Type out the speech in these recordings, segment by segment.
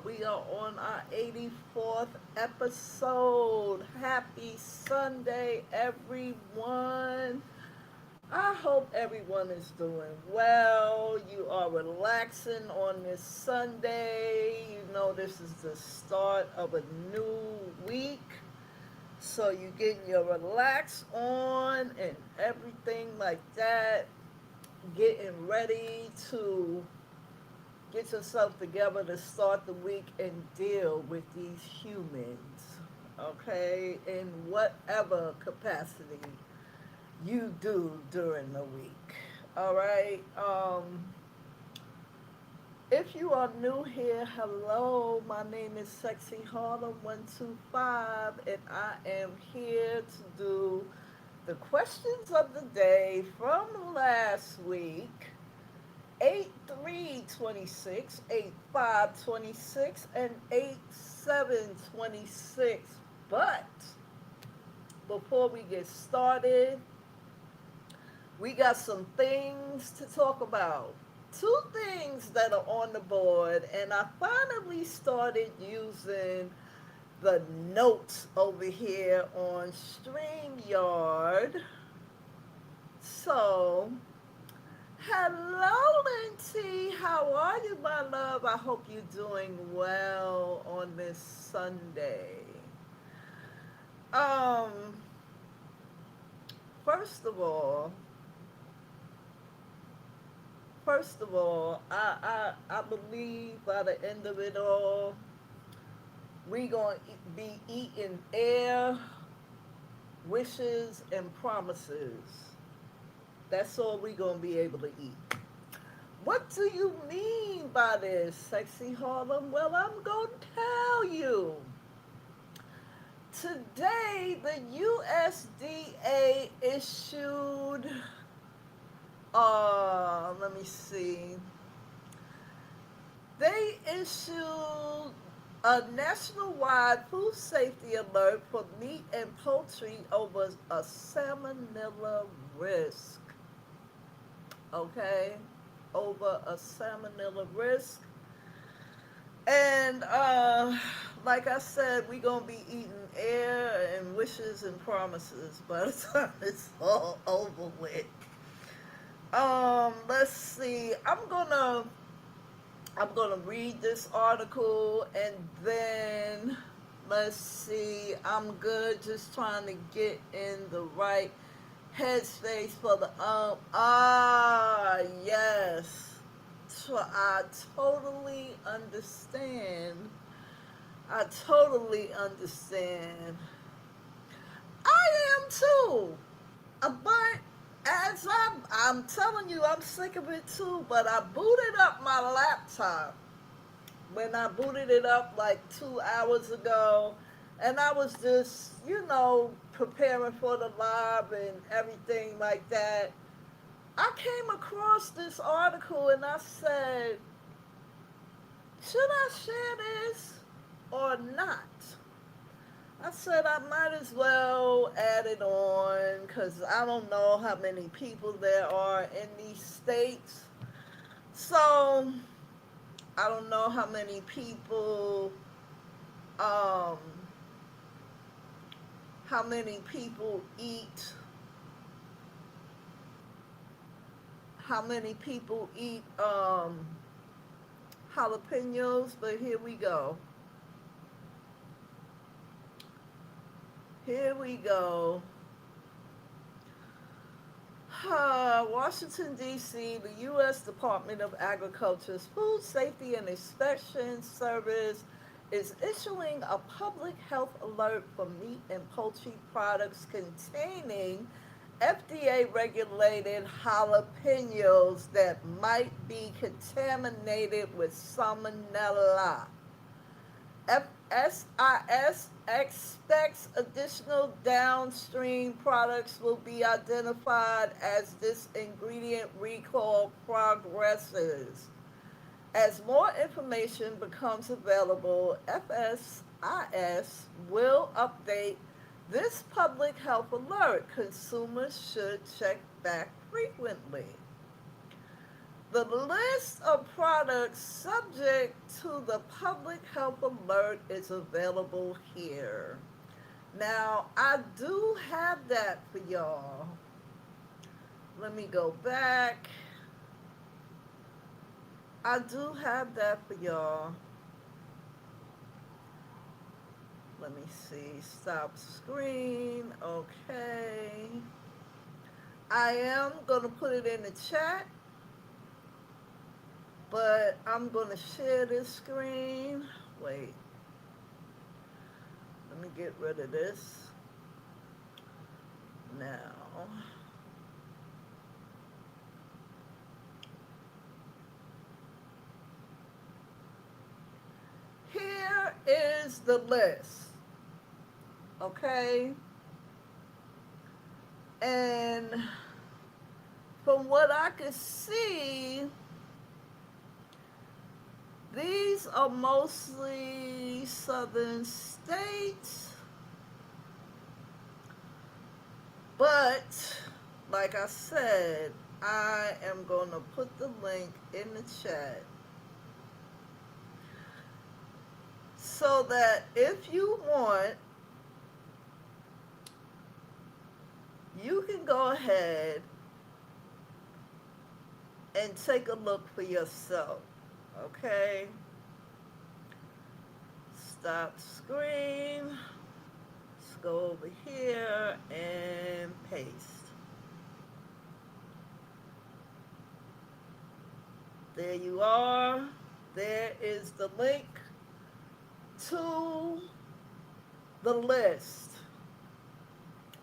We are on our 84th episode. Happy Sunday, everyone. I hope everyone is doing well. You are relaxing on this Sunday. You know, this is the start of a new week. So you getting your relax on and everything like that. Getting ready to get yourself together to start the week and deal with these humans, okay, in whatever capacity you do during the week. All right. If you are new here, hello. My name is Sexy Harlem 125, and I am here to do the questions of the day from last week. 8-3-26, 8-5-26, and 8-7-26. But before we get started, we got some things to talk about. Two things that are on the board, and I finally started using the notes over here on StreamYard. So, hello, Linty. How are you, my love? I hope you're doing well on this Sunday. Um, first of all, I believe by the end of it all, we gonna be eating air, wishes, and promises. That's all we gonna be able to eat. What do you mean by this, Sexy Harlem? Well, I'm going to tell you. Today, the USDA issued, let me see, they issued a nationwide food safety alert for meat and poultry over a salmonella risk. Okay? Over a salmonella risk. And like I said, we gonna be eating air and wishes and promises by the time it's all over with. Let's see. I'm gonna read this article and then let's see. I'm good. Just trying to get in the right headspace for the yes. So I totally understand. I totally understand. I am too. But as I'm telling you, I'm sick of it too. But I booted up my laptop when I booted it up like 2 hours ago, and I was just, preparing for the live and everything like that. I came across this article and I said, should I share this or not? I said I might as well add it on because I don't know how many people there are in these states. So I don't know how many people, um, how many people eat, how many people eat jalapenos, but here we go. Here we go. Washington, D.C., the U.S. Department of Agriculture's Food Safety and Inspection Service is issuing a public health alert for meat and poultry products containing FDA regulated jalapenos that might be contaminated with salmonella. FSIS expects additional downstream products will be identified as this ingredient recall progresses. As more information becomes available, FSIS will update this public health alert. Consumers should check back frequently. The list of products subject to the public health alert is available here. Now, I do have that for y'all. Let me go back. I do have that for y'all. Let me see. Stop screen. Okay. I am going to put it in the chat, but I'm going to share this screen. Wait. Let me get rid of this. Now. Here is the list. Okay? And from what I can see, these are mostly southern states. But, like I said, I am going to put the link in the chat so that if you want, you can go ahead and take a look for yourself. Okay? Stop screen. Let's go over here and paste. There you are. There is the link to the list.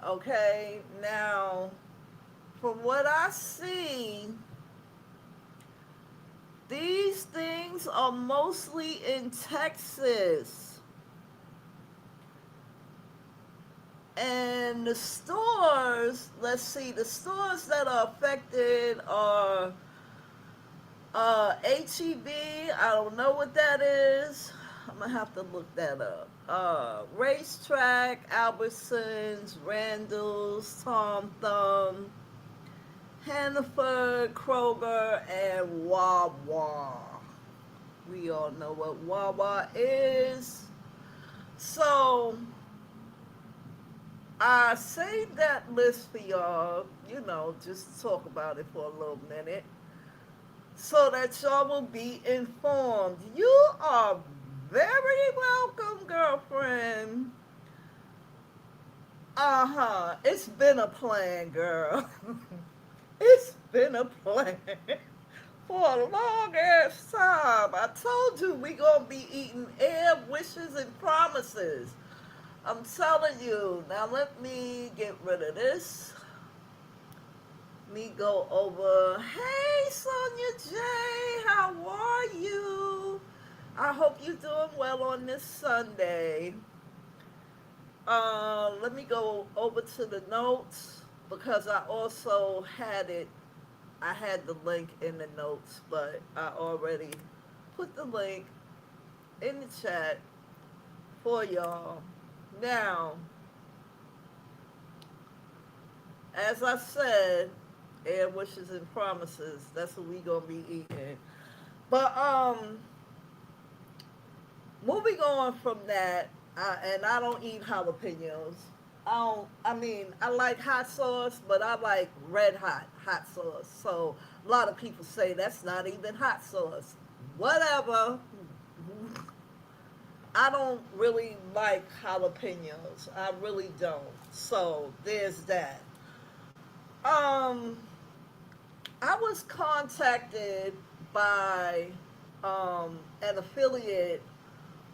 Okay, now, from what I see, these things are mostly in Texas. And the stores, let's see, the stores that are affected are HEB, I don't know what that is. I'm going to have to look that up. Racetrack, Albertsons, Randall's, Tom Thumb, Hannaford, Kroger, and Wawa. We all know what Wawa is. So, I saved that list for y'all, just talk about it for a little minute, so that y'all will be informed. You are very welcome, girlfriend. It's been a plan, girl. It's been a plan for a long ass time. I told you we gonna be eating air, wishes, and promises. I'm telling you. Now let me get rid of this. Let me go over. Hey, Sonia J, how are you? I hope you're doing well on this Sunday. Let me go over to the notes because I also had it. I had the link in the notes, but I already put the link in the chat for y'all. Now, as I said, air wishes and promises. That's what we gonna be eating. But moving on from that, and I don't eat jalapenos. I like hot sauce, but I like red hot sauce. So a lot of people say that's not even hot sauce. Whatever. I don't really like jalapenos. I really don't. So there's that. Um, I was contacted by an affiliate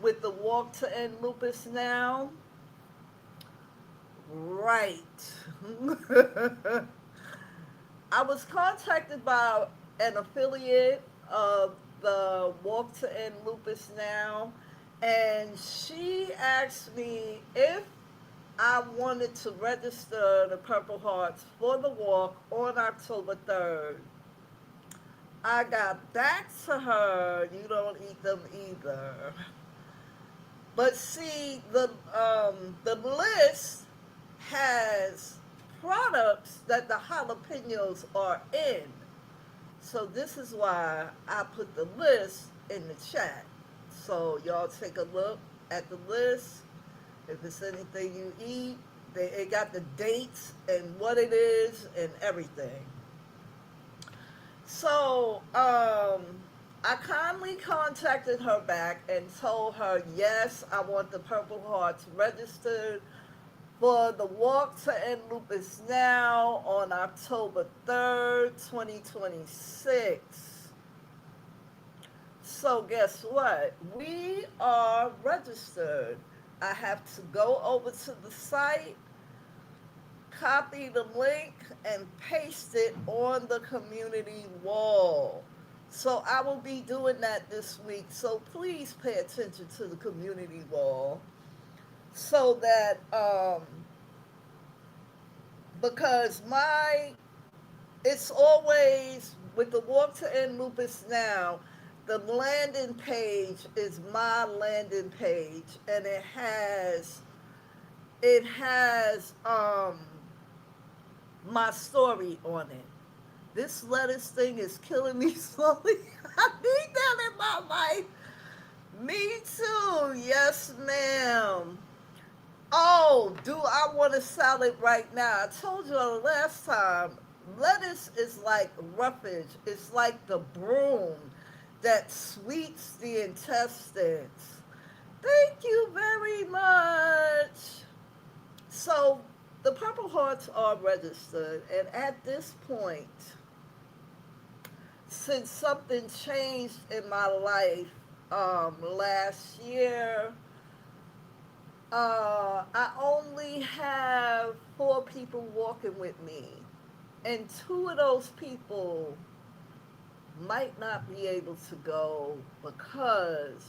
with the Walk to End Lupus Now. Right. I was contacted by an affiliate of the Walk to End Lupus Now, and she asked me if I wanted to register the Purple Hearts for the walk on October 3rd. I got back to her, you don't eat them either. But see, the list has products that the jalapenos are in. So this is why I put the list in the chat. So y'all take a look at the list. If it's anything you eat, it got the dates and what it is and everything. So, I kindly contacted her back and told her, yes, I want the Purple Hearts registered for the Walk to End Lupus Now on October 3rd, 2026. So, guess what? We are registered. I have to go over to the site, copy the link, and paste it on the community wall. So I will be doing that this week. So please pay attention to the community wall so that because my it's always with the Walk to End Lupus Now, the landing page is my landing page, and it has my story on it. This lettuce thing is killing me slowly. I need that in my life. Me too. Yes, ma'am. Oh, do I want a salad right now? I told you the last time, lettuce is like roughage. It's like the broom that sweeps the intestines. Thank you very much. So, the Purple Hearts are registered, and at this point, since something changed in my life last year, I only have 4 people walking with me, and 2 of those people might not be able to go because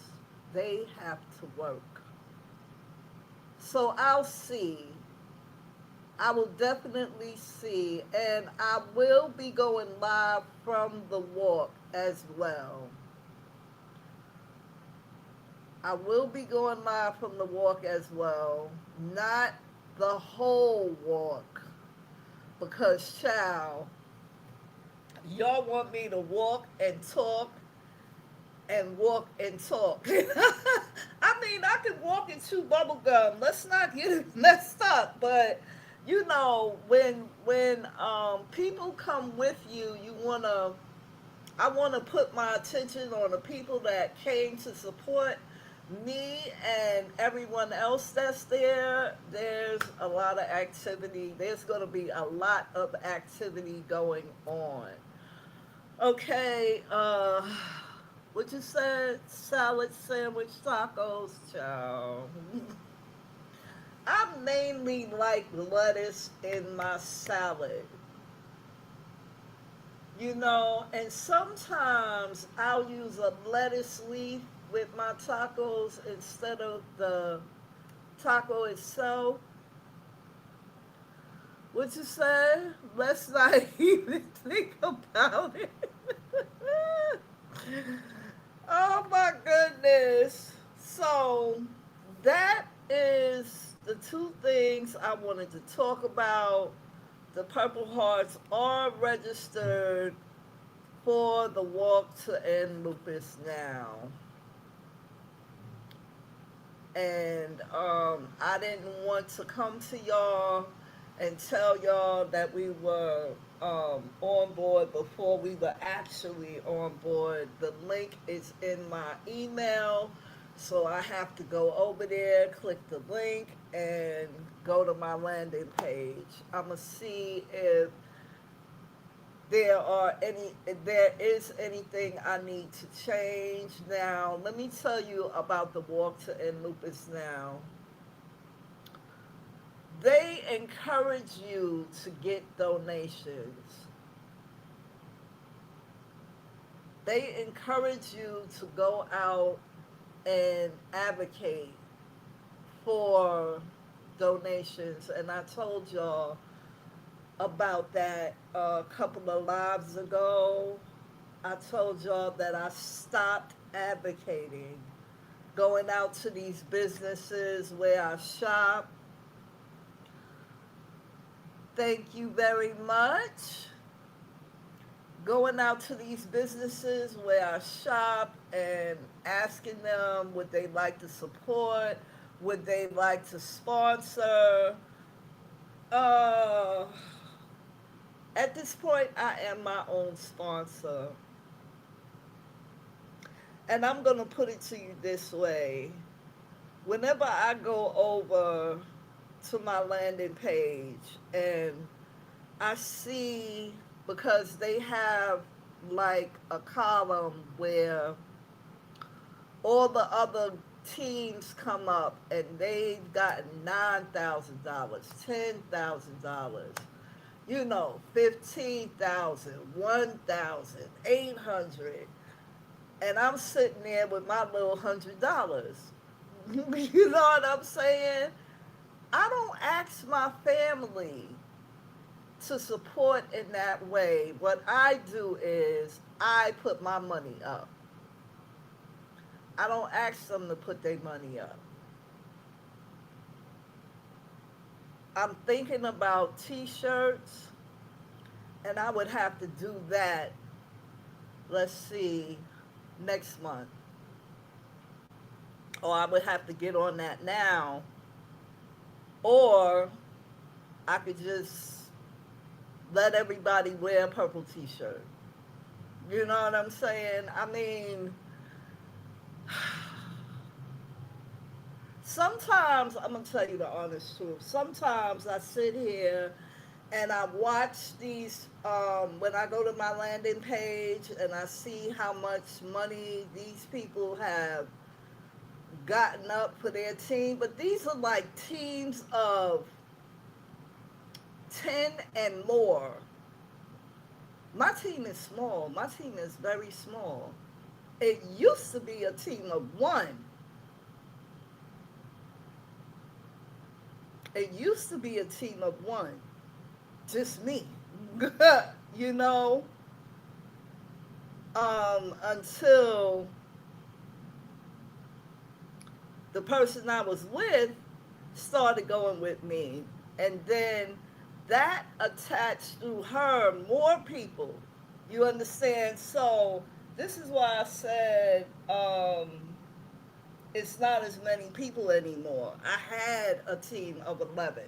they have to work. So I'll see. I will definitely see, and I will be going live from the walk as well. I will be going live from the walk as well. Not the whole walk. Because, child, y'all want me to walk and talk and walk and talk. I mean, I could walk and chew bubble gum. Let's not get it messed up. But, when people come with you, I want to put my attention on the people that came to support me and everyone else that's there. There's a lot of activity. There's going to be a lot of activity going on. Okay, what you said? Salad, sandwich, tacos, chow. I mainly like lettuce in my salad. And sometimes I'll use a lettuce leaf with my tacos instead of the taco itself. What you say? Let's not even think about it. Oh my goodness. So that is the 2 things I wanted to talk about. The Purple Hearts are registered for the Walk to End Lupus Now. And I didn't want to come to y'all and tell y'all that we were on board before we were actually on board. The link is in my email, so I have to go over there, click the link, and go to my landing page. I'm gonna see if there is anything I need to change. Now, let me tell you about the Walk to End Lupus Now. They encourage you to get donations. They encourage you to go out and advocate for donations. And I told y'all about that a couple of lives ago. I told y'all that I stopped advocating, going out to these businesses where I shop. Thank you very much. going out to these businesses where I shop and asking them would they like to support, would they like to sponsor. Uh, at this point, I am my own sponsor. And I'm going to put it to you this way. Whenever I go over to my landing page and I see, because they have like a column where all the other teams come up and they've gotten $9,000, $10,000, 15,000, 1,800, and I'm sitting there with my little $100. You know what I'm saying? I don't ask my family to support in that way. What I do is I put my money up. I don't ask them to put their money up. I'm thinking about t-shirts, and I would have to do that, let's see, next month. Or I would have to get on that now. Or I could just let everybody wear a purple t-shirt. You know what I'm saying? I mean, sometimes, I'm going to tell you the honest truth. Sometimes I sit here and I watch these, when I go to my landing page and I see how much money these people have gotten up for their team. But these are like teams of 10 and more. My team is small. My team is very small. It used to be a team of one. It used to be a team of one. Just me. you know, until the person I was with started going with me. And then that attached through her more people. You understand? So this is why I said it's not as many people anymore. I had a team of 11.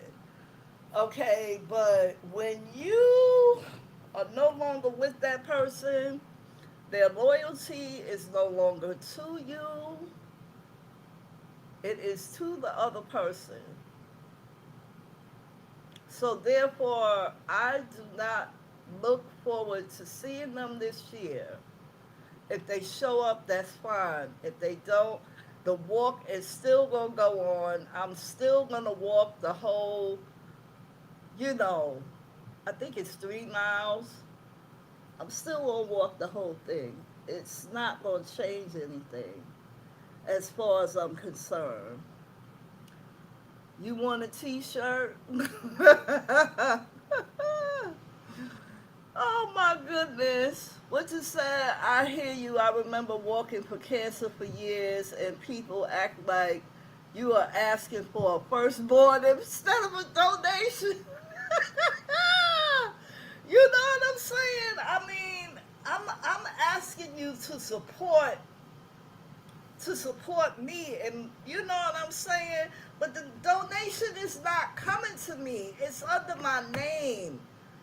Okay, but when you are no longer with that person, their loyalty is no longer to you, it is to the other person. So therefore, I do not look forward to seeing them this year. If they show up, that's fine. If they don't, the walk is still going to go on. I'm still going to walk the whole, you know, I think it's 3 miles. I'm still going to walk the whole thing. It's not going to change anything as far as I'm concerned. You want a t-shirt? Oh my goodness. What you said, I hear you. I remember walking for cancer for years and people act like you are asking for a firstborn instead of a donation. You know what I'm saying? I mean, I'm asking you to support me, and you know what I'm saying? But the donation is not coming to me. It's under my name.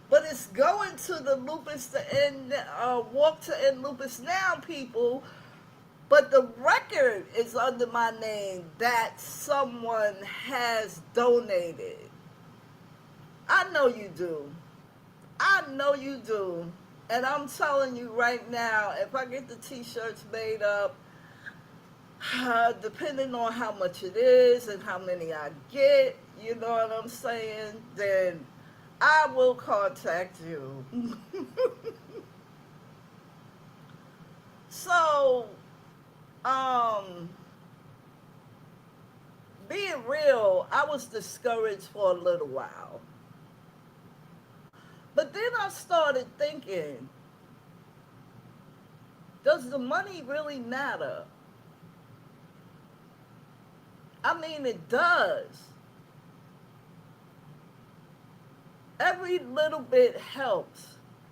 But it's going to the Lupus to End, Walk to End Lupus Now people. But the record is under my name that someone has donated. I know you do. I know you do. And I'm telling you right now, if I get the t-shirts made up, depending on how much it is and how many I get, you know what I'm saying, then I will contact you. So, um, being real, I was discouraged for a little while. But then I started thinking, does the money really matter? I mean, it does. Every little bit helps.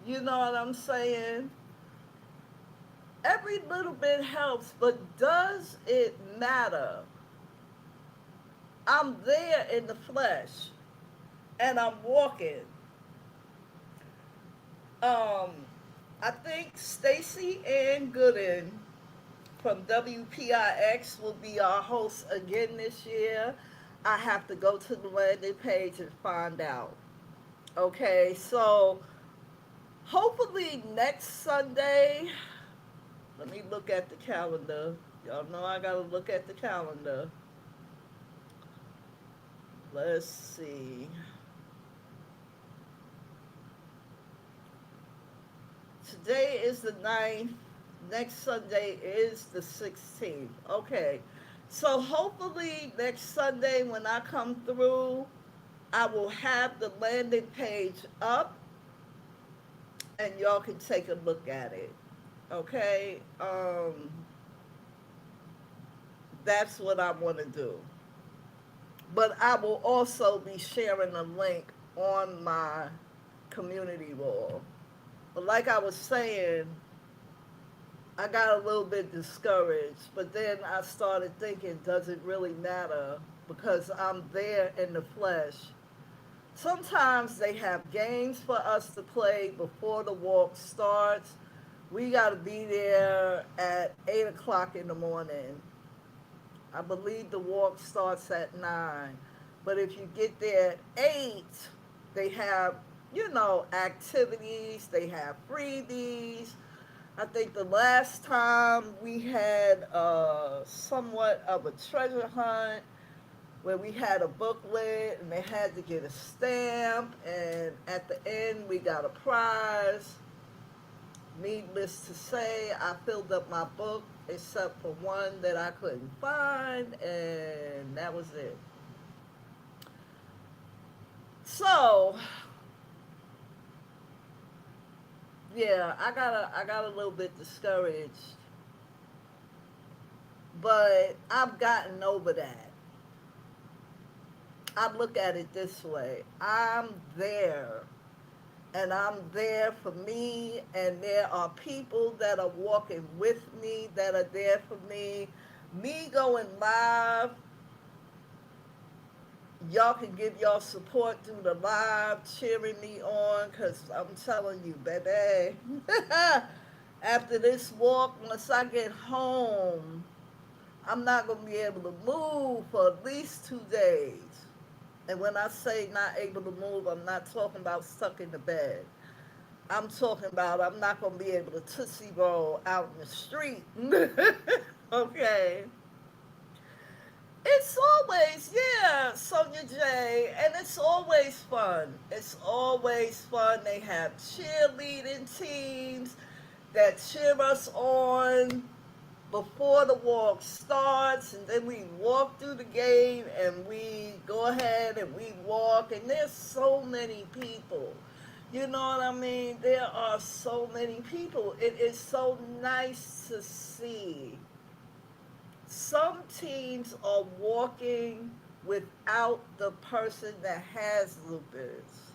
You know what I'm saying? Every little bit helps, but does it matter? I'm there in the flesh and I'm walking. Um, I think Stacy Ann Gooden from WPIX will be our host again this year. I have to go to the landing page and find out. Okay, so hopefully next Sunday, let me look at the calendar. Y'all know I gotta look at the calendar. Let's see. Today is the 9th. Next Sunday is the 16th. Okay. So hopefully next Sunday when I come through, I will have the landing page up and y'all can take a look at it. Okay? That's what I want to do. But I will also be sharing a link on my community wall. But like I was saying, I got a little bit discouraged, but then I started thinking, does it really matter? Because I'm there in the flesh. Sometimes they have games for us to play before the walk starts. We got to be there at 8 o'clock in the morning. I believe the walk starts at 9. But if you get there at 8, they have, activities, they have freebies. I think the last time we had somewhat of a treasure hunt where we had a booklet and they had to get a stamp, and at the end we got a prize. Needless to say, I filled up my book except for one that I couldn't find, and that was it. So, yeah, I got a little bit discouraged, but I've gotten over that. I look at it this way. I'm there, and I'm there for me, and there are people that are walking with me that are there for me. Me going live, y'all can give y'all support through the live, cheering me on, because I'm telling you, baby, after this walk, once I get home, I'm not going to be able to move for at least 2 days. And when I say not able to move, I'm not talking about stuck in the bed. I'm talking about I'm not going to be able to tootsie roll out in the street. Okay. It's always, yeah, Sonia J, and it's always fun. It's always fun. They have cheerleading teams that cheer us on before the walk starts, and then we walk through the gate and we go ahead and we walk, and there's so many people. You know what I mean? There are so many people. It is so nice to see. Some teams are walking without the person that has lupus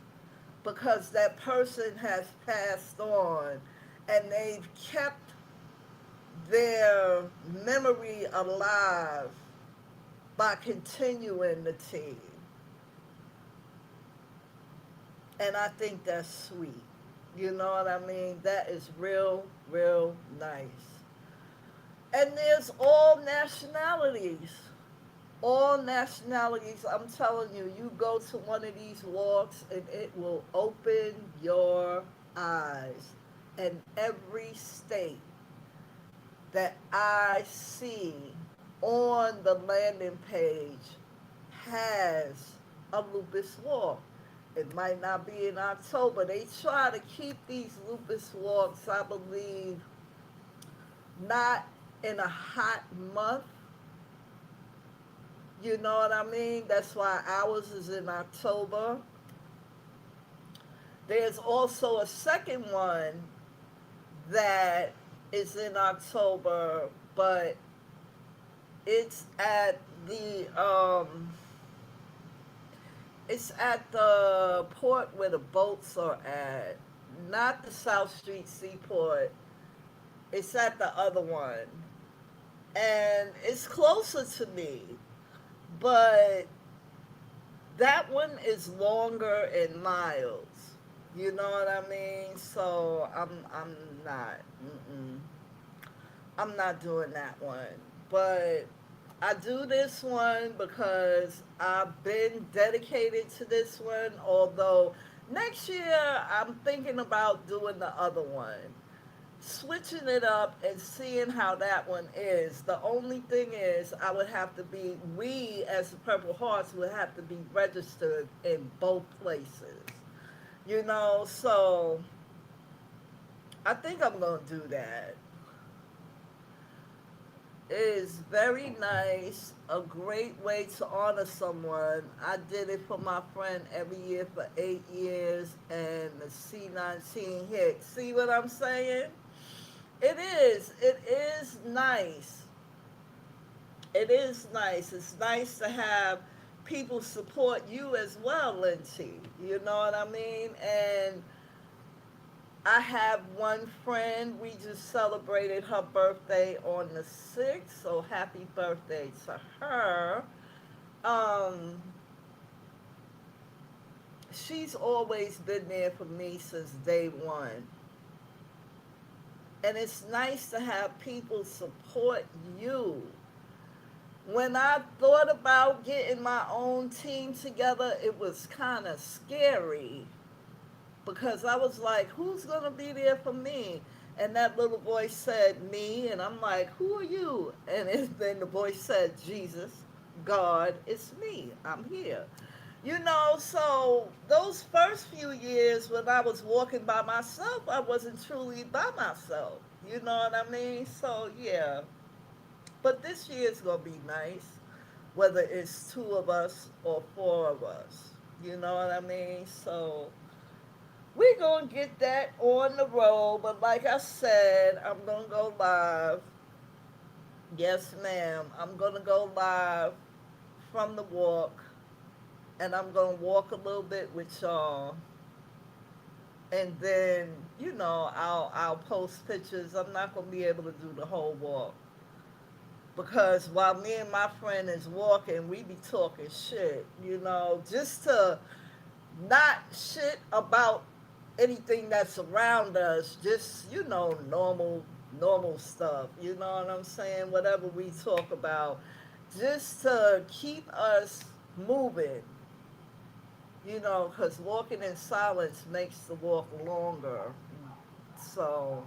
because that person has passed on, and they've kept their memory alive by continuing the team. And I think that's sweet. You know what I mean? That is real, real nice. And there's all nationalities. All nationalities. I'm telling you, you go to one of these walks and it will open your eyes. And every state that I see on the landing page has a lupus walk. It might not be in October. They try to keep these lupus walks, I believe, not in a hot month. You know what I mean? That's why ours is in October. There's also a second one that is in October, but it's at the it's at the port where the boats are at. not the South Street Seaport. It's at the other one. And it's closer to me. But that one is longer in miles. You know what I mean? So I'm not. Mm-mm. I'm not doing that one. But I do this one because I've been dedicated to this one. Although next year I'm thinking about doing the other one, switching it up and seeing how that one is. The only thing is, I would have to be, we as the Purple Hearts would have to be registered in both places. You know, so I think I'm going to do that. It is very nice, a great way to honor someone. I did it for my friend every year for 8 years, and the C19 hit. See what I'm saying? It is. It is nice. It is nice. It's nice to have people support you as well, Lindsay. You know what I mean? And I have one friend, we just celebrated her birthday on the 6th, so happy birthday to her. Um, she's always been there for me since day one. And it's nice to have people support you. When I thought about getting my own team together, it was kind of scary because I was like, who's going to be there for me? And that little voice said, me. And I'm like, who are you? And then the voice said, Jesus, God, it's me. I'm here. You know, so those first few years when I was walking by myself, I wasn't truly by myself. You know what I mean? So, yeah. But this year is going to be nice, whether it's two of us or four of us. You know what I mean? So we're going to get that on the road. But like I said, I'm going to go live. Yes, ma'am. I'm going to go live from the walk. And I'm going to walk a little bit with y'all. And then, I'll post pictures. I'm not going to be able to do the whole walk, because while me and my friend is walking, we be talking shit, just to not shit about anything that's around us, just, normal stuff, you know what I'm saying? Whatever we talk about, just to keep us moving, because walking in silence makes the walk longer. So,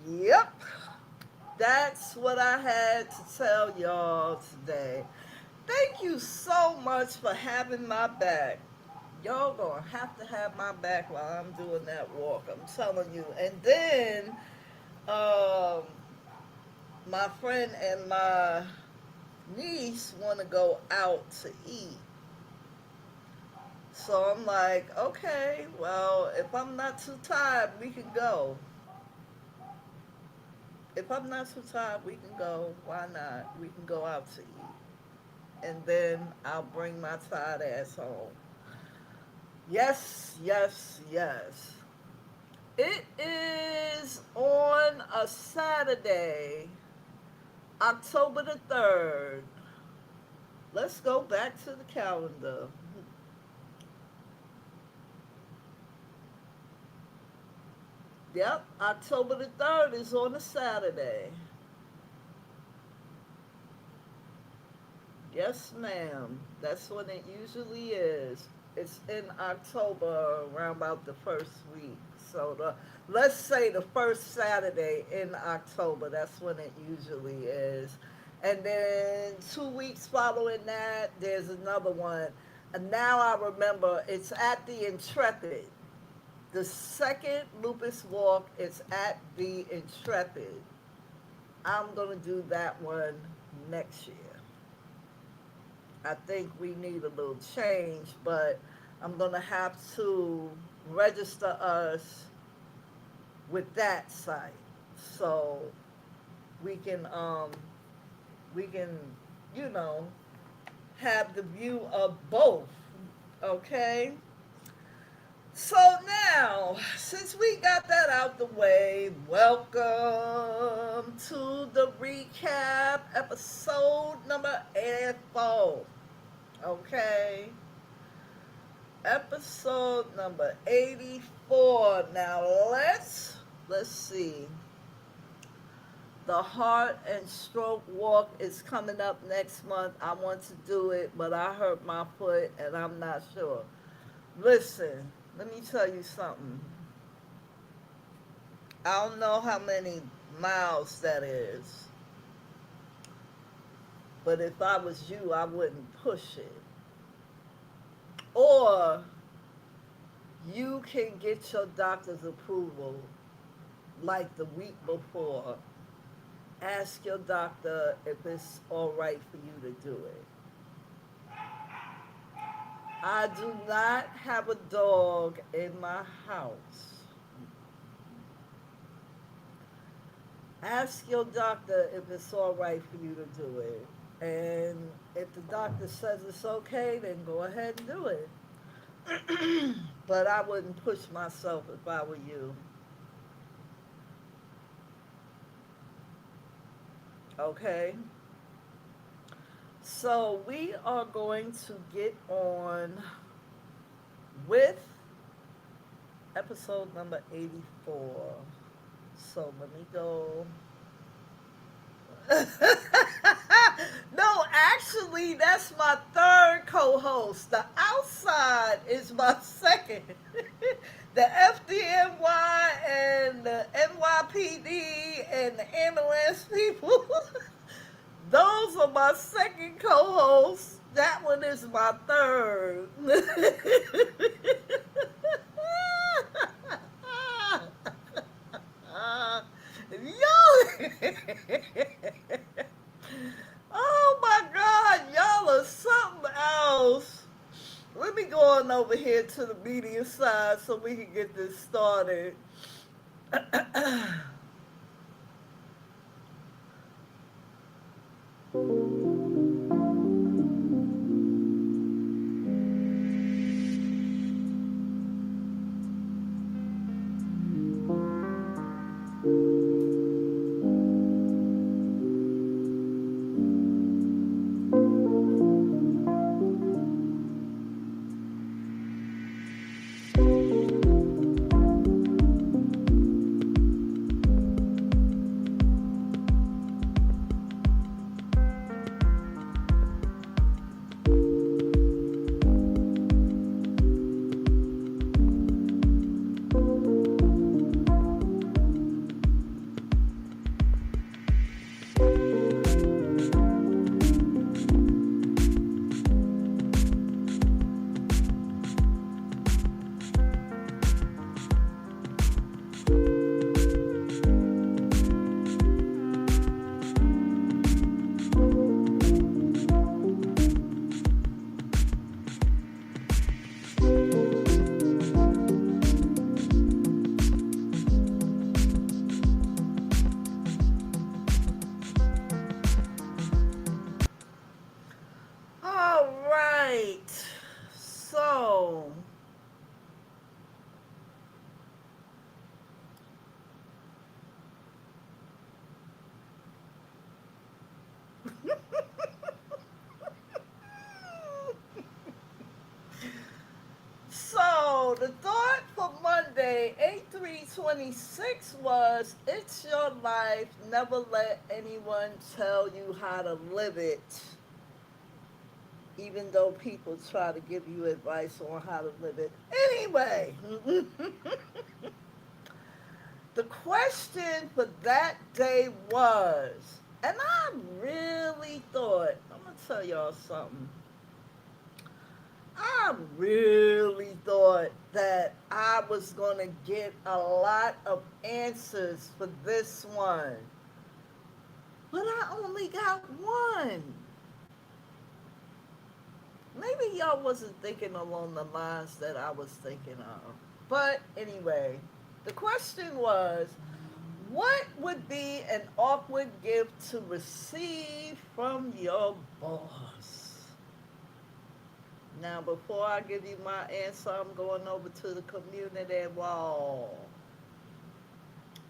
yep. That's what I had to tell y'all today. Thank you so much for having my back. Y'all gonna have to have my back while I'm doing that walk. I'm telling you. And then, um, my friend and my niece want to go out to eat. So I'm like, okay, well, if I'm not too tired, we can go. If I'm not too tired, we can go. Why not? We can go out to eat. And then I'll bring my tired ass home. Yes, yes, yes. It is on a Saturday, October the 3rd. Let's go back to the calendar. Yep, October the 3rd is on a Saturday. Yes, ma'am. That's when it usually is. It's in October, around about the first week. So let's say the first Saturday in October. That's when it usually is. And then 2 weeks following that, there's another one. And now I remember, it's at the Intrepid. The second Lupus Walk is at the Intrepid. I'm gonna do that one next year. I think we need a little change, but I'm gonna have to register us with that site, so we can we can you know have the view of both. Okay, So now, since we got that out the way, welcome to the recap episode number 84. Okay, episode number 84. Now let's see. The Heart and Stroke Walk is coming up next month. I want to do it, but I hurt my foot and I'm not sure. Listen, let me tell you something. I don't know how many miles that is, but if I was you, I wouldn't push it. Or you can get your doctor's approval like the week before. Ask your doctor if it's all right for you to do it. I do not have a dog in my house. Ask your doctor if it's all right for you to do it. And if the doctor says it's okay, then go ahead and do it. But I wouldn't push myself if I were you. Okay? So we are going to get on with episode number 84. So let me go. No, actually, that's my third co-host. The outside is my second. The FDNY and the NYPD and the ambulance people. Those are my second co-hosts. That one is my third. Yo! Oh my God, y'all are something else. Let me go on over here to the media side so we can get this started. All right. So, the thought for Monday, 8/3/26 was it's your life. Never let anyone tell you how to live it, even though people try to give you advice on how to live it. Anyway, the question for that day was, and I really thought, I'm going to tell y'all something. I really thought that I was going to get a lot of answers for this one. But I only got one. Maybe y'all wasn't thinking along the lines that I was thinking of. But anyway, the question was, what would be an awkward gift to receive from your boss? Now, before I give you my answer, I'm going over to the community wall.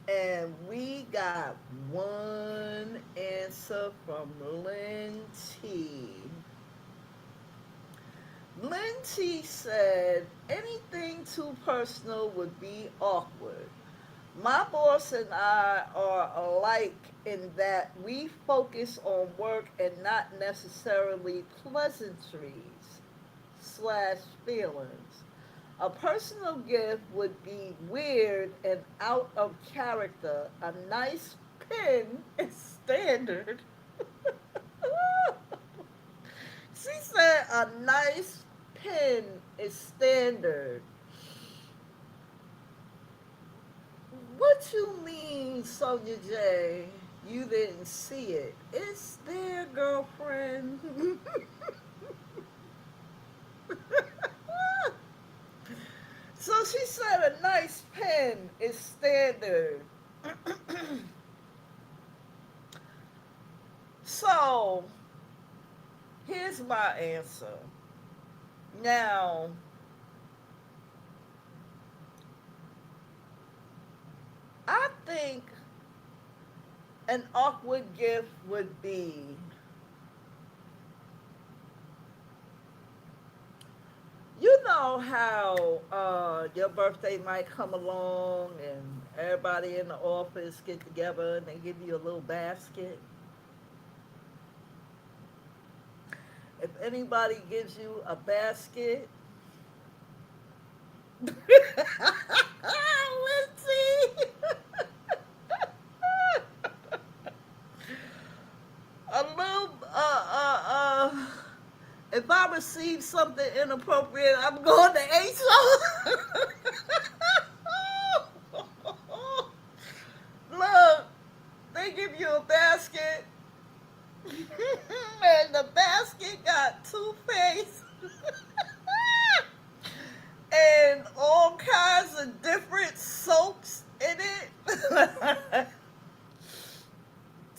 And we got one answer from Lynn T. Lynn T said, anything too personal would be awkward. My boss and I are alike in that we focus on work and not necessarily pleasantries slash feelings. A personal gift would be weird and out of character. A nice pin is standard. She said a nice pin is standard. What you mean, Sonia J? You didn't see it. It's there, girlfriend. So she said a nice pen is standard. So here's my answer. Now, I think an awkward gift would be, you know how your birthday might come along and everybody in the office get together and they give you a little basket. If anybody gives you a basket, let's see. A little, if I receive something inappropriate, I'm going to HR. Look, they give you a basket, and the basket got toothpaste and all kinds of different soaps in it.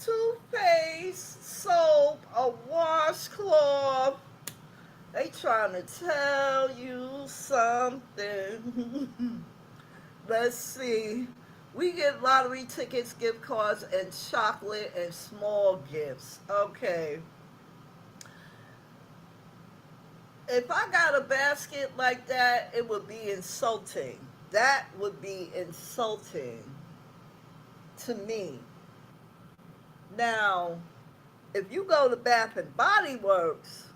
Toothpaste, soap, a washcloth. They trying to tell you something. Let's see. We get lottery tickets, gift cards, and chocolate and small gifts. Okay. If I got a basket like that, it would be insulting. That would be insulting to me. Now, if you go to Bath and Body Works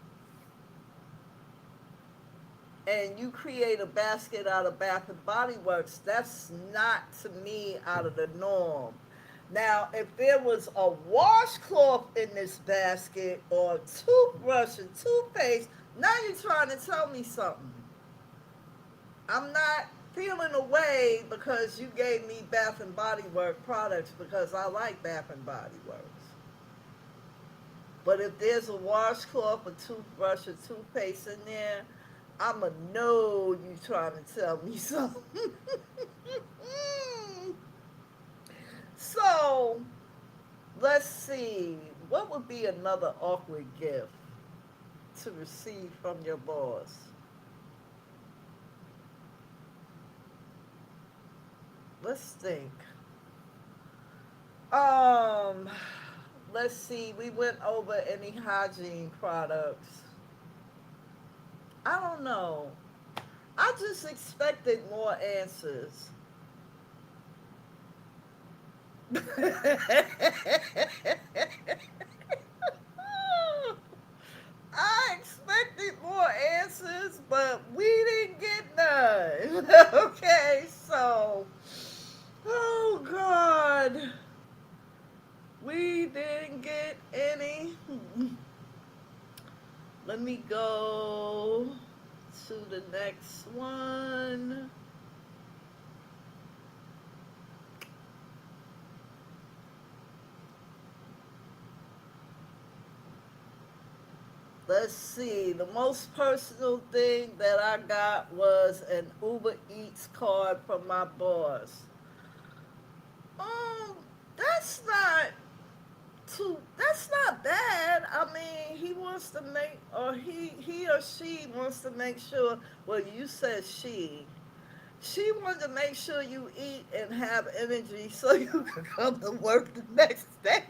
and you create a basket out of Bath and Body Works, that's not to me out of the norm. Now, if there was a washcloth in this basket or a toothbrush and toothpaste, now you're trying to tell me something. I'm not feeling away because you gave me Bath and Body Works products because I like Bath and Body Works. But if there's a washcloth, a toothbrush, or toothpaste in there, I'ma know you trying to tell me something. So, let's see. What would be another awkward gift to receive from your boss? Let's think. Um, let's see. We went over any hygiene products. I don't know. I just expected more answers. I expected more answers, but we didn't get none. Okay, so, oh God, we didn't get any. Let me go to the next one. Let's see. The most personal thing that I got was an Uber Eats card from my boss. Um, that's not That's not bad. I mean, he wants to make, or he or she wants to make sure. Well, you said she wanted to make sure you eat and have energy so you can come to work the next day.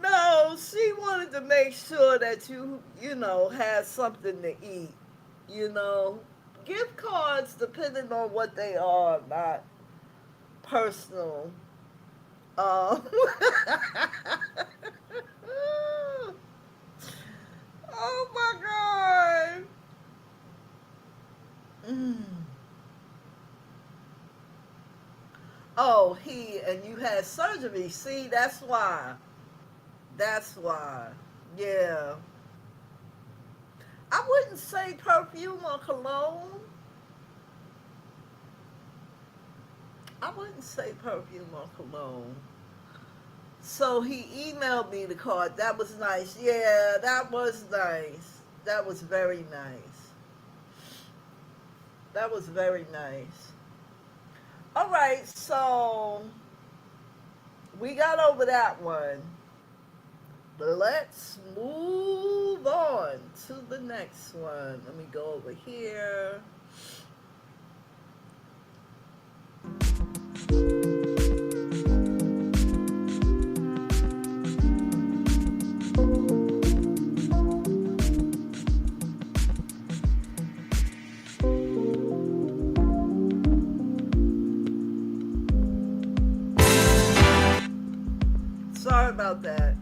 No, she wanted to make sure that you know, had something to eat. You know, gift cards, depending on what they are, not personal. Um, oh my god. Mm. Oh, and you had surgery. See, that's why. That's why. Yeah. I wouldn't say perfume or cologne. I wouldn't say perfume or cologne. So he emailed me the card. That was nice. Yeah, that was nice. That was very nice. That was very nice. All right, so we got over that one. Let's move on to the next one. Let me go over here. Sorry about that.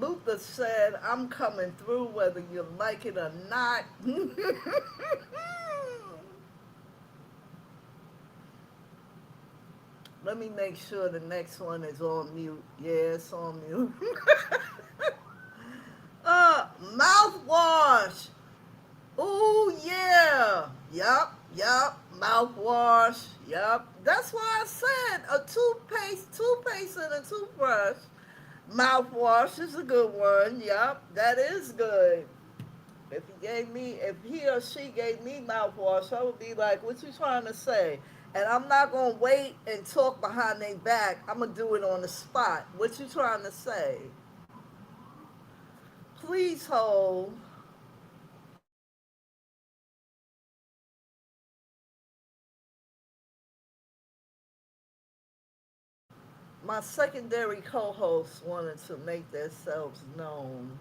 Luther said, I'm coming through whether you like it or not. Let me make sure the next one is on mute. Yeah, it's on mute. Mouthwash. Ooh, yeah. Yup. Mouthwash. Yup. That's why I said a toothpaste and a toothbrush. Mouthwash is a good one. Yup, that is good. If he or she gave me mouthwash, I would be like, "What you trying to say?" And I'm not gonna wait and talk behind their back. I'm gonna do it on the spot. What you trying to say? Please hold. My secondary co-hosts wanted to make themselves known.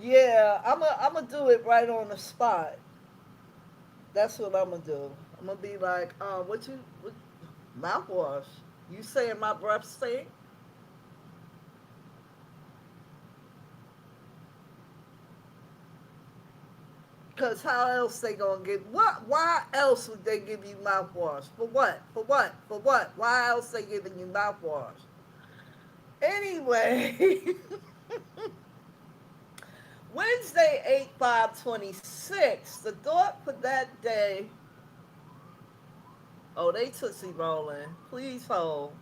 Yeah, I'm gonna do it right on the spot. That's what I'm gonna do. I'm gonna be like, what mouthwash? You saying my breath stink? Cause how else they gonna give what? Why else would they give you mouthwash? For what? For what? For what? Why else they giving you mouthwash? Anyway, Wednesday 8/5/26. The thought for that day. Oh, they tootsie rolling. Please hold.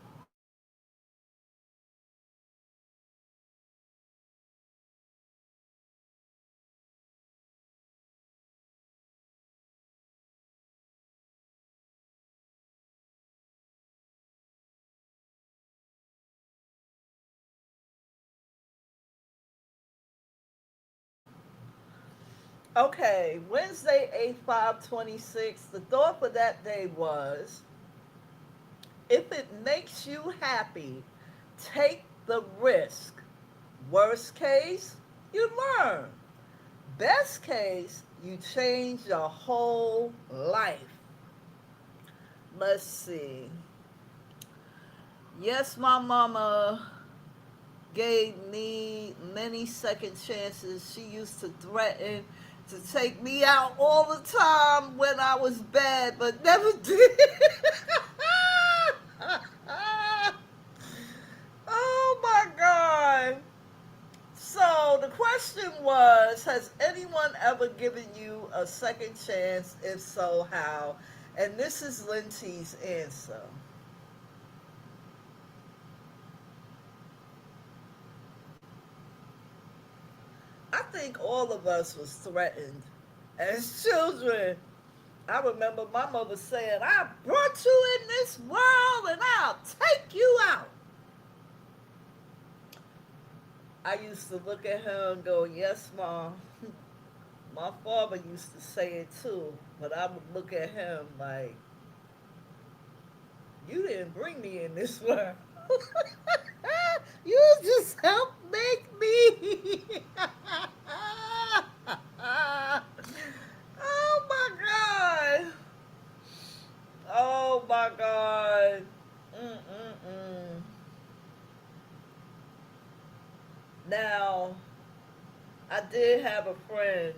Okay, Wednesday 8/5/26. The thought for that day was, if it makes you happy, take the risk. Worst case, you learn. Best case, You change your whole life. Let's see. Yes, my mama gave me many second chances. She used to threaten to take me out all the time when I was bad, but never did. Oh my God. So the question was, has anyone ever given you a second chance? If so, how? And this is Linty's answer. I think all of us was threatened as children. I remember my mother saying, I brought you in this world and I'll take you out. I used to look at her and go, yes, Mom. My father used to say it too, but I would look at him like, you didn't bring me in this world. You just helped make me. Oh my God. Oh my God. Mm-mm-mm. Now, I did have a friend,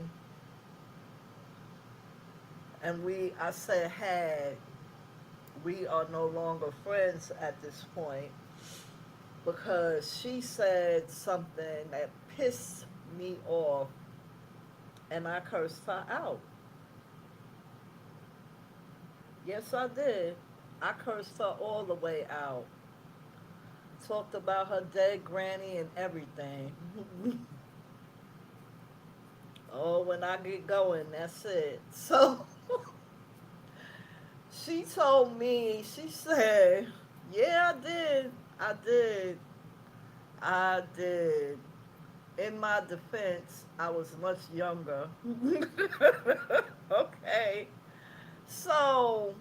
and I said had, we are no longer friends at this point because she said something that pissed me off and I cursed her out. Yes, I did. I cursed her all the way out. Talked about her dead granny and everything. Oh, when I get going, that's it. So she told me, she said, yeah, I did. I did. I did. In my defense, I was much younger. Okay. So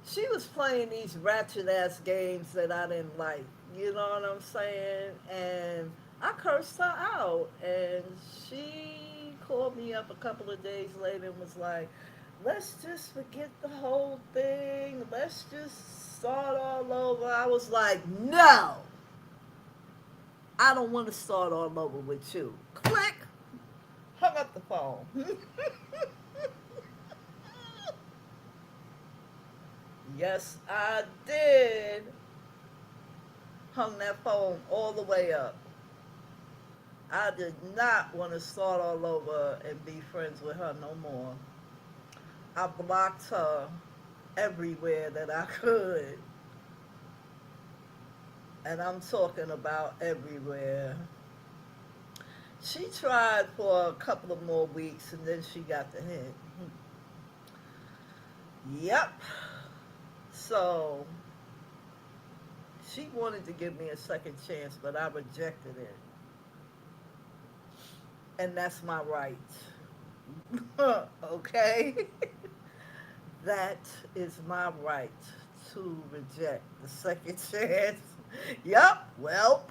she was playing these ratchet ass games that I didn't like. You know what I'm saying? And I cursed her out. And she called me up a couple of days later and was like, let's just forget the whole thing. Let's just start all over. I was like, no, I don't want to start all over with you. Click. Hung up the phone. Yes, I did. Hung that phone all the way up. I did not want to start all over and be friends with her no more. I blocked her everywhere that I could. And I'm talking about everywhere. She tried for a couple of more weeks and then she got the hint. Yep. So she wanted to give me a second chance, but I rejected it. And that's my right. Okay? That is my right to reject the second chance. Yup, well.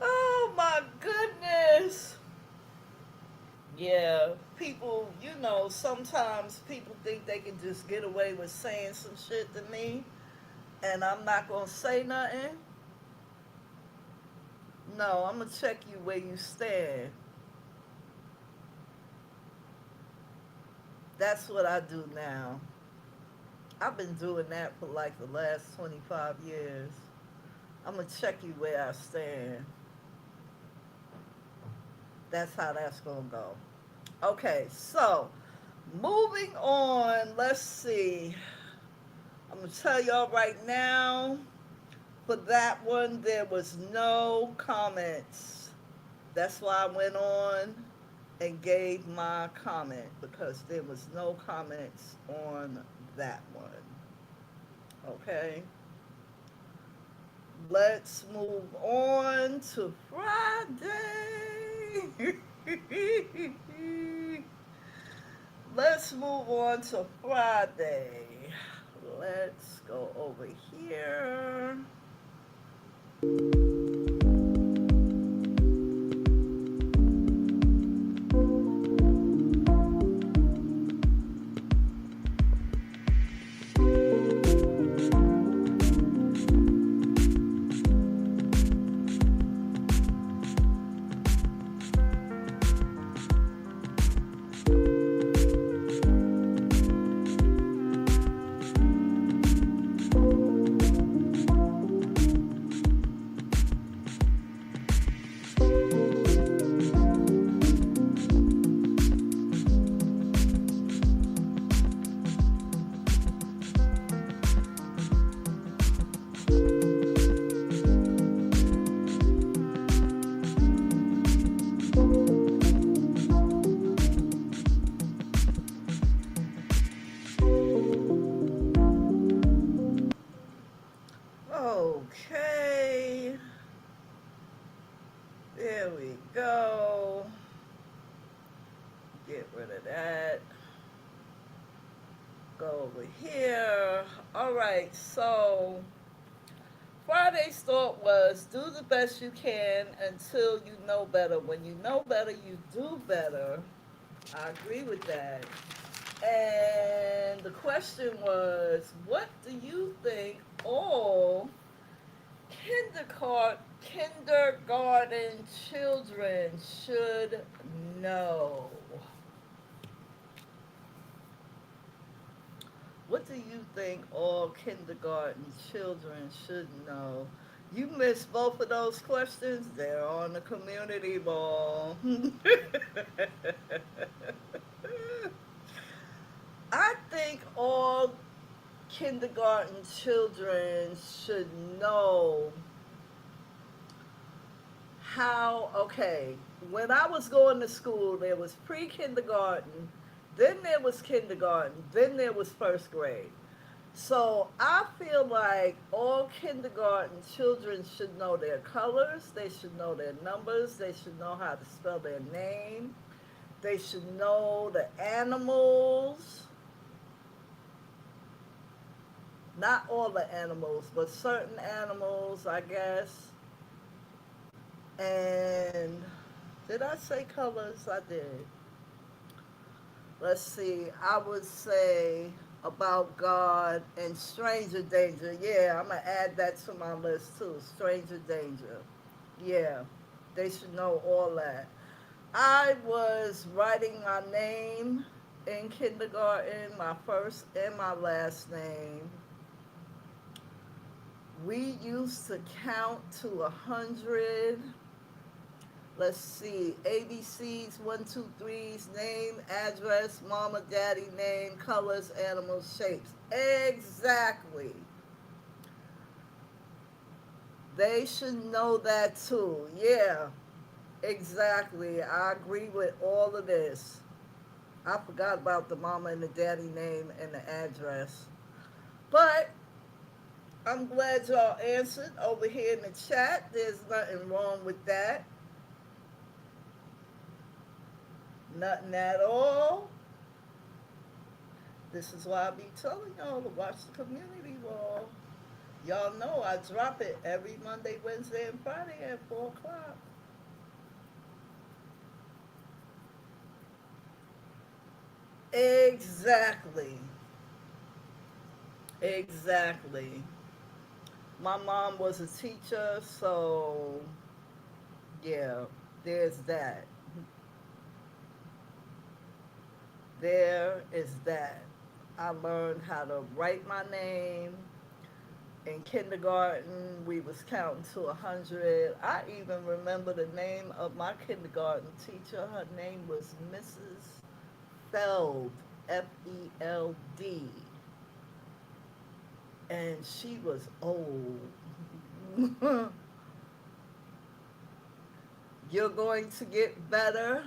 Oh my goodness. Yeah, people, sometimes people think they can just get away with saying some shit to me and I'm not going to say nothing. No, I'm going to check you where you stand. That's what I do now. I've been doing that for like the last 25 years. I'm going to check you where I stand. That's how that's going to go. Okay, so moving on, let's see. I'm going to tell y'all right now, for that one, there was no comments. That's why I went on and gave my comment because there was no comments on that one. Okay? Let's move on to Friday. Let's move on to Friday. Let's go over here. Go over here. All right, so Friday's thought was do the best you can until you know better. When you know better, you do better. I agree with that. And the question was, what do you think all kindergarten children should know? What do you think all kindergarten children should know? You missed both of those questions. They're on the community ball. I think all kindergarten children should know how, okay, when I was going to school, there was pre kindergarten, then there was kindergarten, then there was first grade. So I feel like all kindergarten children should know their colors, they should know their numbers, they should know how to spell their name, they should know the animals. Not all the animals, but certain animals, I guess. And did I say colors? I did. Let's see. I would say about God and stranger danger. Yeah, I'm going to add that to my list too. Stranger danger. Yeah, they should know all that. I was writing my name in kindergarten, my first and my last name. We used to count to 100. Let's see, ABCs, one, two, threes, name, address, mama, daddy, name, colors, animals, shapes. Exactly. They should know that too. Yeah, exactly. I agree with all of this. I forgot about the mama and the daddy name and the address. But I'm glad y'all answered over here in the chat. There's nothing wrong with that. Nothing at all. This is why I be telling y'all to watch the community wall. Y'all know I drop it every Monday, Wednesday, and Friday at 4 o'clock. Exactly. Exactly. My mom was a teacher, so yeah, there's that. There is that. I learned how to write my name. In kindergarten, we was counting to 100. I even remember the name of my kindergarten teacher. Her name was Mrs. Feld, Feld. And she was old. You're going to get better.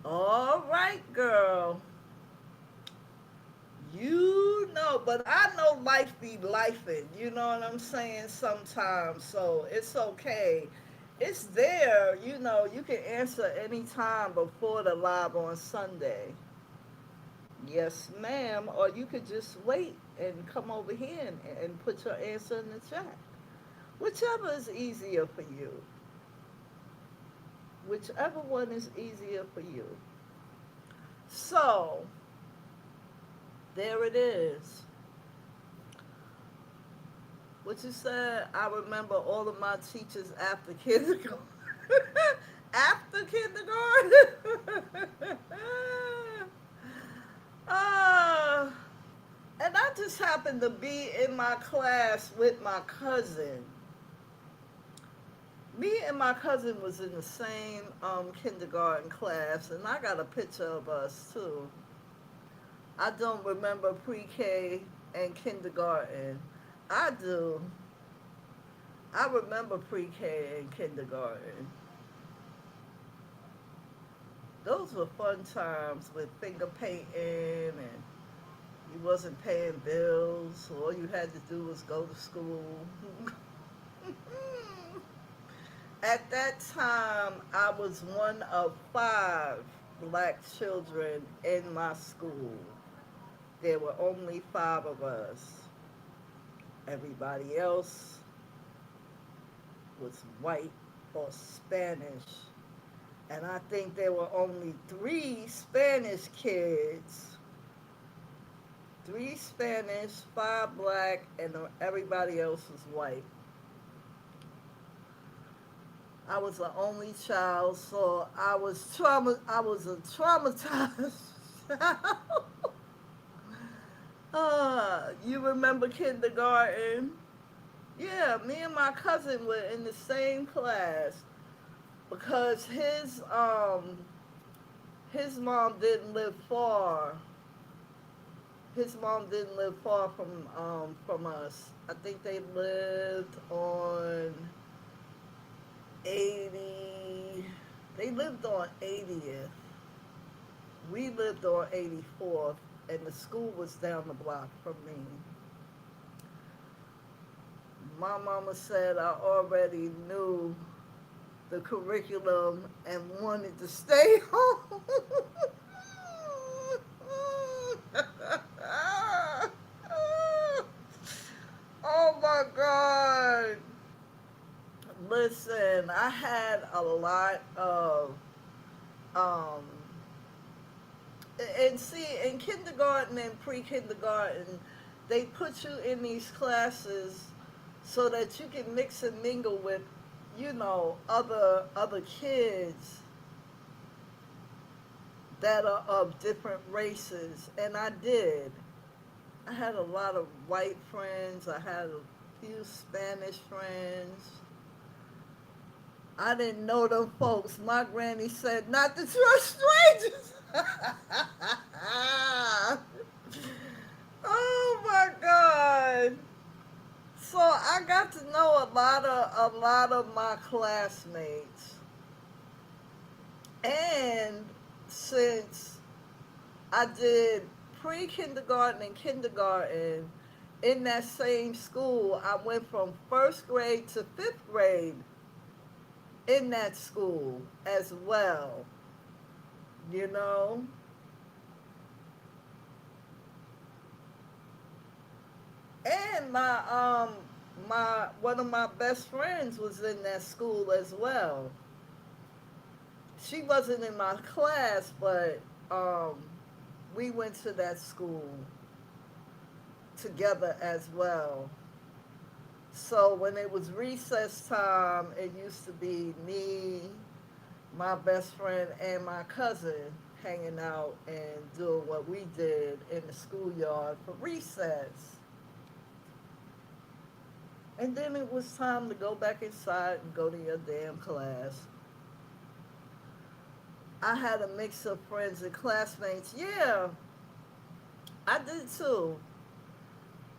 All right, girl. You know, but I know life be lifing. You know what I'm saying? Sometimes, so it's okay. It's there. You know, you can answer anytime before the live on Sunday. Yes, ma'am. Or you could just wait and come over here and put your answer in the chat. Whichever is easier for you. Whichever one is easier for you. So, there it is. What you said, I remember all of my teachers after kindergarten. After kindergarten? uh, and I just happened to be in my class with my cousin. Me and my cousin was in the same kindergarten class, and I got a picture of us too. I don't remember pre-K and kindergarten. I do. I remember pre-K and kindergarten. Those were fun times with finger painting and you wasn't paying bills. All you had to do was go to school. At that time, I was one of 5 black children in my school. There were only five of us. Everybody else was white or Spanish. And I think there were only three Spanish kids. Three Spanish, five black, and everybody else was white. I was the only child, so I was a traumatized child. You remember kindergarten? Yeah, me and my cousin were in the same class because his mom didn't live far. His mom didn't live far from us. I think they lived on 80. They lived on 80th. We lived on 84th, and the school was down the block from me. My mama said I already knew the curriculum and wanted to stay home. Oh my God. Listen, I had a lot of, um, and see, in kindergarten and pre kindergarten, they put you in these classes so that you can mix and mingle with, other kids that are of different races. And I did. I had a lot of white friends. I had a few Spanish friends. I didn't know them folks. My granny said not to trust strangers. Oh my God. So I got to know a lot of my classmates. And since I did pre-kindergarten and kindergarten in that same school, I went from first grade to fifth grade in that school as well. You know, and my one of my best friends was in that school as well. She wasn't in my class, but we went to that school together as well. So when it was recess time, it used to be me, my best friend, and my cousin hanging out and doing what we did in the schoolyard for recess. And then it was time to go back inside and go to your damn class. I had a mix of friends and classmates. Yeah, I did too.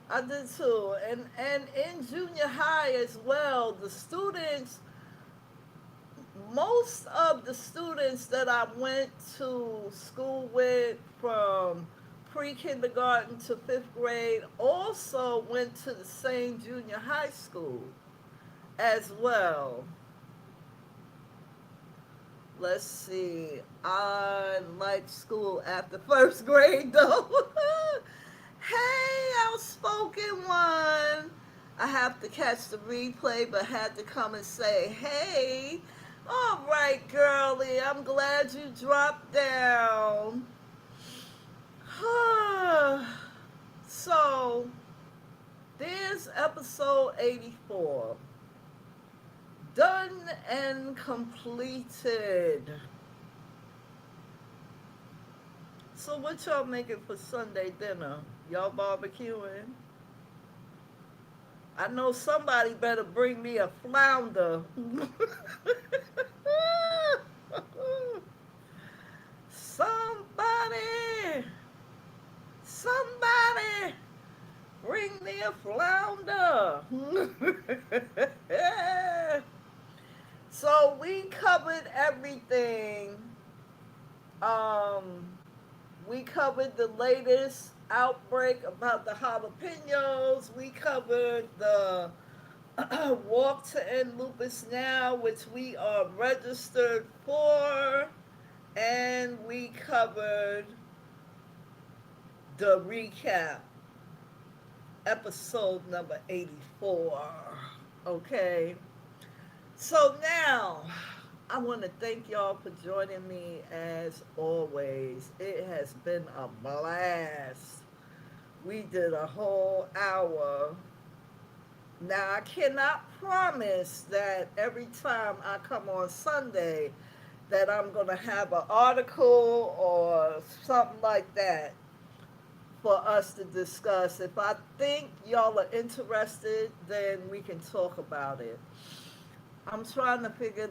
I did too. And in junior high as well, the students, most of the students that I went to school with from pre kindergarten to fifth grade also went to the same junior high school as well. Let's see. I liked school after first grade though. Hey, outspoken one. I have to catch the replay, but had to come and say, hey, all right, girlie, I'm glad you dropped down. So, there's episode 84. Done and completed. So, what y'all making for Sunday dinner? Y'all barbecuing? I know somebody better bring me a flounder. somebody, somebody, bring me a flounder. So we covered everything. Um, we covered the latest outbreak about the jalapenos. We covered the Walk to End Lupus Now, which we are registered for. And we covered the recap, episode number 84. Okay, so now I want to thank y'all for joining me as always. It has been a blast. We did a whole hour. Now, I cannot promise that every time I come on Sunday that I'm going to have an article or something like that for us to discuss. If I think y'all are interested, then we can talk about it. I'm trying to figure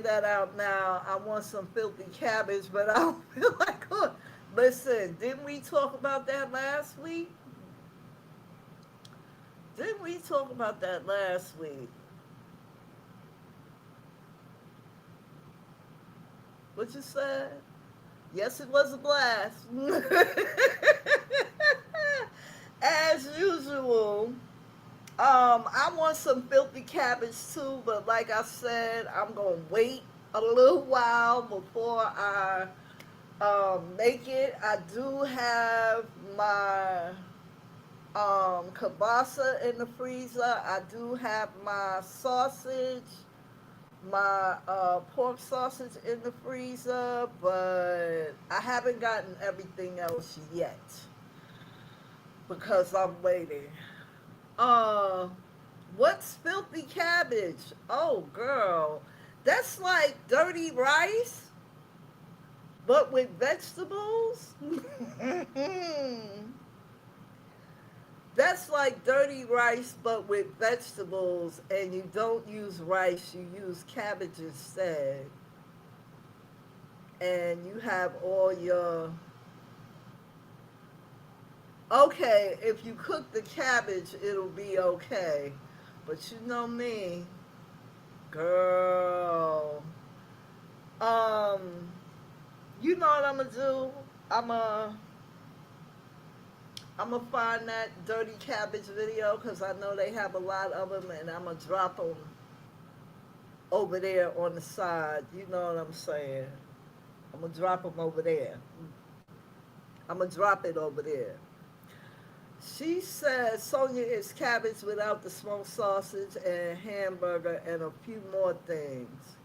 that out now. I want some filthy cabbage, but I don't feel like it. Listen, didn't we talk about that last week? Didn't we talk about that last week? What you said? Yes, it was a blast. As usual, I want some filthy cabbage too, but like I said, I'm gonna wait a little while before I make it. I do have my kielbasa in the freezer. I do have my sausage, my pork sausage in the freezer, but I haven't gotten everything else yet because I'm waiting. Uh, what's filthy cabbage? Oh, girl, that's like dirty rice, but with vegetables. That's like dirty rice, but with vegetables, and you don't use rice, you use cabbage instead. And you have all your. Okay, if you cook the cabbage, it'll be okay. But you know me, girl. Um, you know what I'm gonna do? I'm gonna I'm gonna find that dirty cabbage video because I know they have a lot of them, and I'm gonna drop them over there on the side. You know what I'm saying? I'm gonna drop them over there. I'm gonna drop it over there. She says Sonia is cabbage without the smoked sausage and hamburger and a few more things.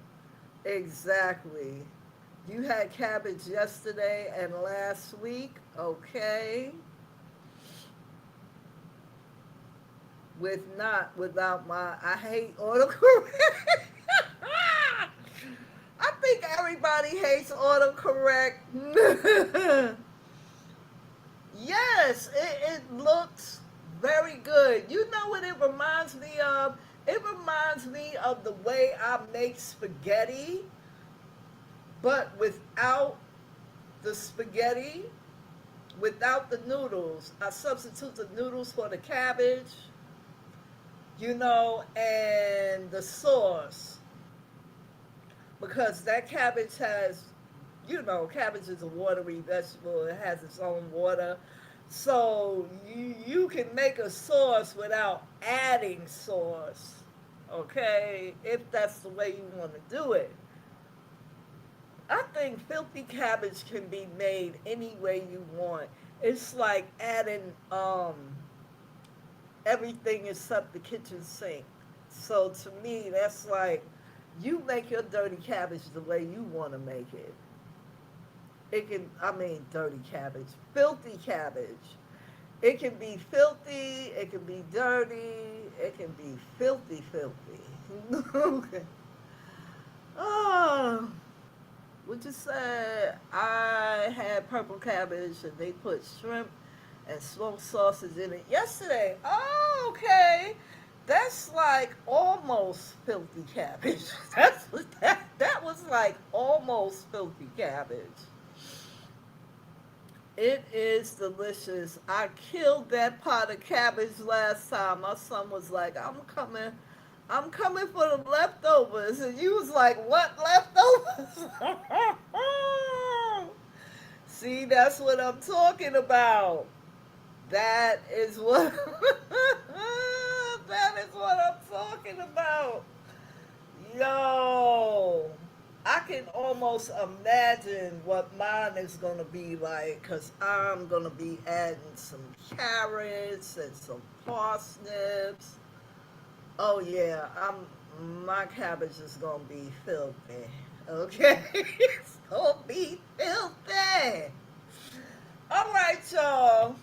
Exactly. You had cabbage yesterday and last week, okay? Without my, I hate autocorrect. I think everybody hates autocorrect. Yes, it looks very good. You know what it reminds me of? It reminds me of the way I make spaghetti, but without the spaghetti, without the noodles. I substitute the noodles for the cabbage, and the sauce. Because that cabbage has, cabbage is a watery vegetable. It has its own water. So you can make a sauce without adding sauce, okay? If that's the way you want to do it. I think filthy cabbage can be made any way you want. It's like adding everything except the kitchen sink. So to me, that's like you make your dirty cabbage the way you want to make it. Dirty cabbage, filthy cabbage. It can be filthy, it can be dirty, it can be filthy, filthy. Okay. Oh, what you said? I had purple cabbage and they put shrimp and smoked sausage in it yesterday. Oh, okay. That's like almost filthy cabbage. That was like almost filthy cabbage. It is delicious. I killed that pot of cabbage last time. My son was like, I'm coming for the leftovers. And you was like, what leftovers? See, that's what I'm talking about. That is what that is what I'm talking about. Yo. I can almost imagine what mine is going to be like because I'm going to be adding some carrots and some parsnips. Oh yeah, my cabbage is going to be filthy. Okay, it's going to be filthy. All right, y'all.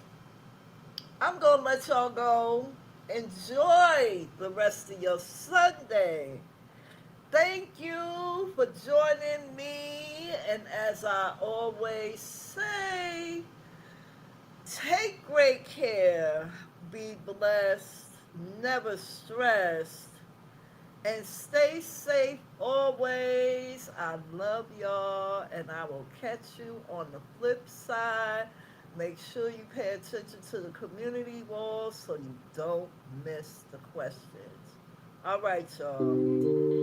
I'm going to let y'all go. Enjoy the rest of your Sunday. Thank you for joining me. And as I always say, take great care, be blessed, never stressed, and stay safe always. I love y'all, and I will catch you on the flip side. Make sure you pay attention to the community walls so you don't miss the questions. All right, y'all.